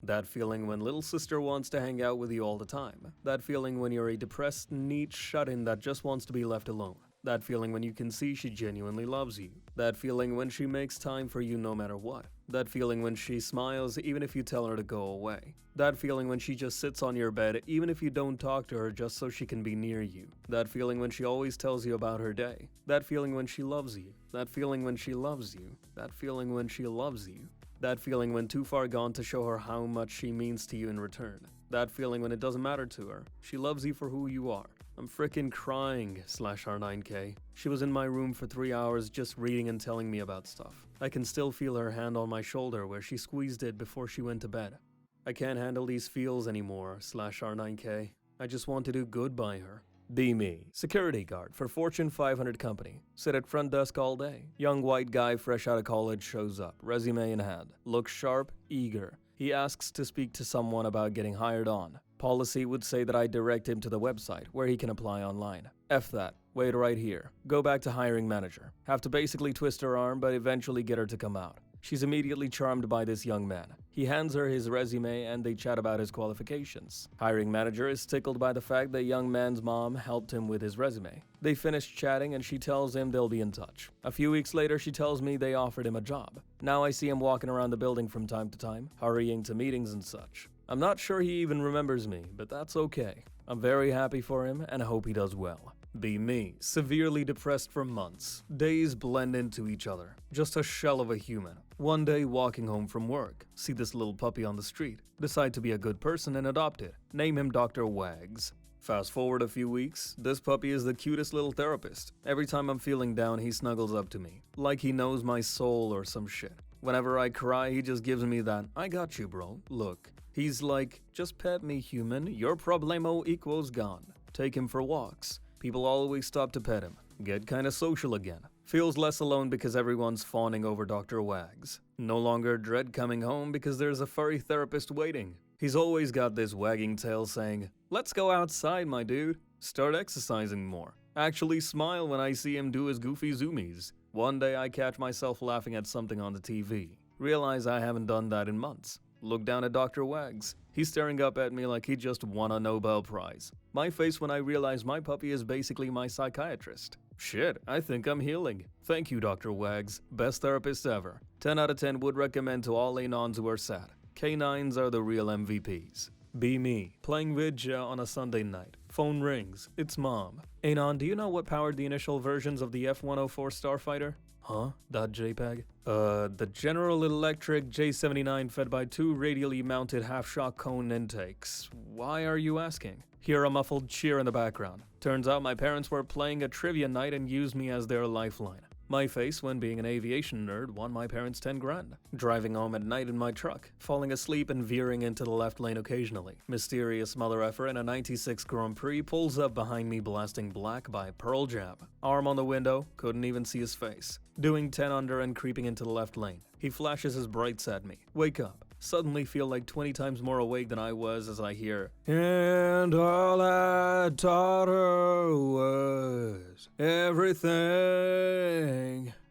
That feeling when little sister wants to hang out with you all the time. That feeling when you're a depressed, neat shut-in that just wants to be left alone. That feeling when you can see she genuinely loves you. That feeling when she makes time for you no matter what. That feeling when she smiles even if you tell her to go away. That feeling when she just sits on your bed even if you don't talk to her just so she can be near you. That feeling when she always tells you about her day. That feeling when she loves you. That feeling when she loves you. That feeling when she loves you. That feeling when too far gone to show her how much she means to you in return. That feeling when it doesn't matter to her. She loves you for who you are. I'm frickin' crying, /R9K. She was in my room for 3 hours just reading and telling me about stuff. I can still feel her hand on my shoulder where she squeezed it before she went to bed. I can't handle these feels anymore, /R9K. I just want to do good by her. Be me. Security guard for Fortune 500 company. Sit at front desk all day. Young white guy fresh out of college shows up, resume in hand. Looks sharp, eager. He asks to speak to someone about getting hired on. Policy would say that I direct him to the website where he can apply online. F that. Wait right here. Go back to hiring manager. Have to basically twist her arm but eventually get her to come out. She's immediately charmed by this young man. He hands her his resume and they chat about his qualifications. Hiring manager is tickled by the fact that young man's mom helped him with his resume. They finish chatting and she tells him they'll be in touch. A few weeks later, she tells me they offered him a job. Now I see him walking around the building from time to time, hurrying to meetings and such. I'm not sure he even remembers me, but that's okay. I'm very happy for him and I hope he does well. Be me. Severely depressed for months. Days blend into each other. Just a shell of a human. One day walking home from work. See this little puppy on the street. Decide to be a good person and adopt it. Name him Dr. Wags. Fast forward a few weeks, this puppy is the cutest little therapist. Every time I'm feeling down, he snuggles up to me. Like he knows my soul or some shit. Whenever I cry, he just gives me that, I got you bro, look. He's like, just pet me human, your problemo equals gone. Take him for walks. People always stop to pet him. Get kinda social again. Feels less alone because everyone's fawning over Dr. Wags. No longer dread coming home because there's a furry therapist waiting. He's always got this wagging tail saying, let's go outside my dude. Start exercising more. Actually smile when I see him do his goofy zoomies. One day I catch myself laughing at something on the TV. Realize I haven't done that in months. Look down at Dr. Wags. He's staring up at me like he just won a Nobel Prize. My face when I realize my puppy is basically my psychiatrist. Shit, I think I'm healing. Thank you, Dr. Wags. Best therapist ever. 10 out of 10 would recommend to all Anons who are sad. Canines are the real MVPs. Be me. Playing Vidya on a Sunday night. Phone rings. It's mom. Anon, do you know what powered the initial versions of the F-104 Starfighter? Huh? .jpeg? The General Electric J79 fed by 2 radially mounted half-shock cone intakes. Why are you asking? Hear a muffled cheer in the background. Turns out my parents were playing a trivia night and used me as their lifeline. My face when being an aviation nerd won my parents 10 grand. Driving home at night in my truck, falling asleep and veering into the left lane occasionally. Mysterious mother effer in a 96 Grand Prix pulls up behind me blasting Black by Pearl Jam. Arm on the window, couldn't even see his face. Doing 10 under and creeping into the left lane. He flashes his brights at me. Wake up. Suddenly feel like 20 times more awake than I was as I hear, and all I taught her was everything.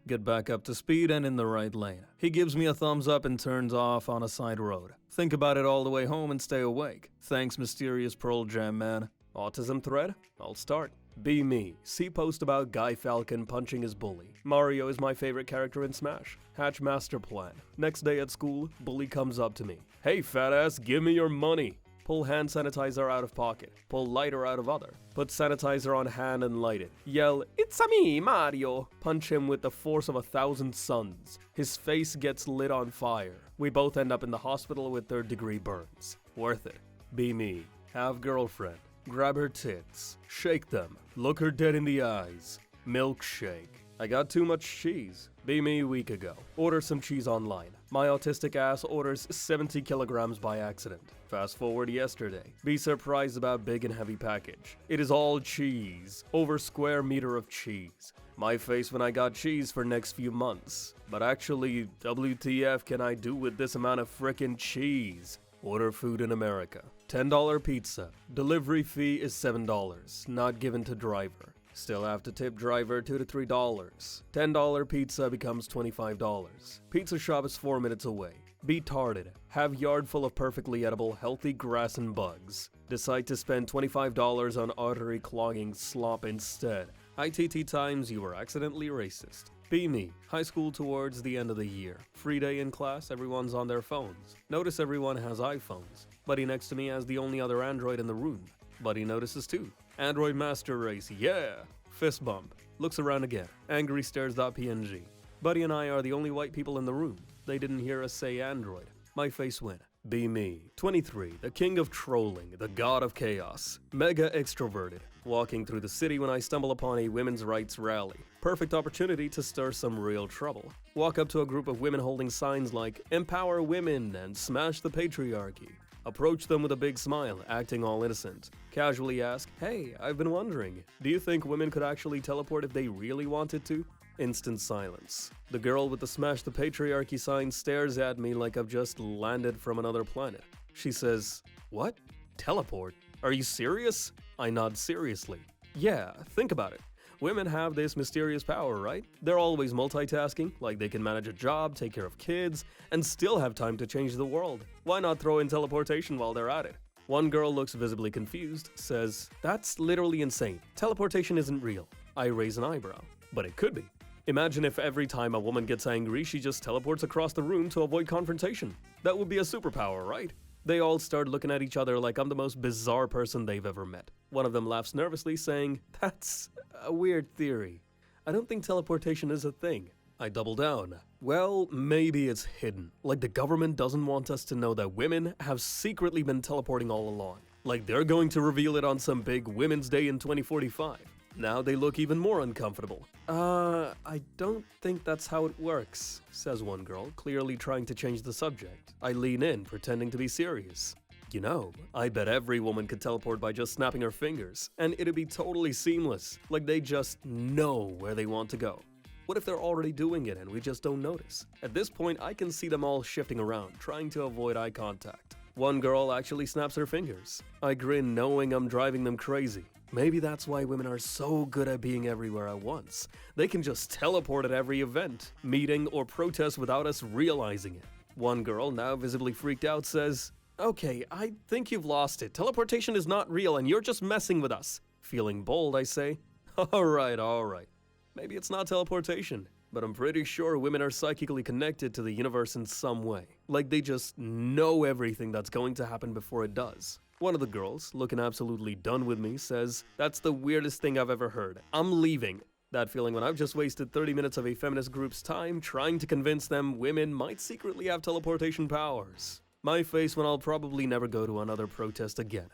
Get back up to speed and in the right lane. He gives me a thumbs up and turns off on a side road. Think about it all the way home and stay awake. Thanks, mysterious Pearl Jam man. Autism thread? I'll start. Be me. See post about Guy Falcon punching his bully. Mario is my favorite character in Smash. Hatch master plan. Next day at school, bully comes up to me. Hey fat ass, give me your money. Pull hand sanitizer out of pocket. Pull lighter out of other. Put sanitizer on hand and light it. Yell, it's a me, Mario. Punch him with the force of 1,000 suns. His face gets lit on fire. We both end up in the hospital with 3rd-degree burns. Worth it. Be me. Have girlfriend. Grab her tits. Shake them. Look her dead in the eyes. Milkshake. I got too much cheese. Be me a week ago. Order some cheese online. My autistic ass orders 70 kilograms by accident. Fast forward yesterday. Be surprised about big and heavy package. It is all cheese. Over square meter of cheese. My face when I got cheese for next few months. But actually, WTF can I do with this amount of frickin' cheese? Order food in America. $10 pizza. Delivery fee is $7. Not given to driver. Still have to tip driver $2 to $3. $10 pizza becomes $25. Pizza shop is 4 minutes away. Be tarded. Have yard full of perfectly edible, healthy grass and bugs. Decide to spend $25 on artery clogging slop instead. ITT times you were accidentally racist. Be me. High school towards the end of the year. Free day in class, everyone's on their phones. Notice everyone has iPhones. Buddy next to me has the only other Android in the room. Buddy notices too. Android master race, yeah! Fist bump. Looks around again. Angry stares.png. Buddy and I are the only white people in the room. They didn't hear us say Android. My face win. Be me. 23. The king of trolling. The god of chaos. Mega extroverted. Walking through the city when I stumble upon a women's rights rally. Perfect opportunity to stir some real trouble. Walk up to a group of women holding signs like "Empower women" and "Smash the patriarchy." Approach them with a big smile, acting all innocent. Casually ask, "Hey, I've been wondering, do you think women could actually teleport if they really wanted to?" Instant silence. The girl with the "Smash the patriarchy" sign stares at me like I've just landed from another planet. She says, "What? Teleport? Are you serious?" I nod seriously. Yeah, think about it. Women have this mysterious power, right? They're always multitasking, like they can manage a job, take care of kids, and still have time to change the world. Why not throw in teleportation while they're at it? One girl looks visibly confused, says, "That's literally insane. Teleportation isn't real." I raise an eyebrow. But it could be. Imagine if every time a woman gets angry, she just teleports across the room to avoid confrontation. That would be a superpower, right? They all start looking at each other like I'm the most bizarre person they've ever met. One of them laughs nervously, saying, "That's a weird theory. I don't think teleportation is a thing." I double down. Well, maybe it's hidden. Like the government doesn't want us to know that women have secretly been teleporting all along. Like they're going to reveal it on some big Women's Day in 2045. Now they look even more uncomfortable. I don't think that's how it works," says one girl, clearly trying to change the subject. I lean in, pretending to be serious. "You know, I bet every woman could teleport by just snapping her fingers, and it'd be totally seamless, like they just know where they want to go. What if they're already doing it and we just don't notice?" At this point, I can see them all shifting around, trying to avoid eye contact. One girl actually snaps her fingers. I grin, knowing I'm driving them crazy. Maybe that's why women are so good at being everywhere at once. They can just teleport at every event, meeting, or protest without us realizing it. One girl, now visibly freaked out, says, "Okay, I think you've lost it. Teleportation is not real and you're just messing with us." Feeling bold, I say, Alright. Maybe it's not teleportation, but I'm pretty sure women are psychically connected to the universe in some way. Like they just know everything that's going to happen before it does. One of the girls, looking absolutely done with me, says, "That's the weirdest thing I've ever heard. I'm leaving." That feeling when I've just wasted 30 minutes of a feminist group's time trying to convince them women might secretly have teleportation powers. My face when I'll probably never go to another protest again.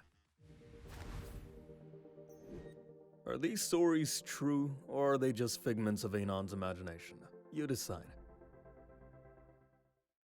Are these stories true, or are they just figments of Anon's imagination? You decide.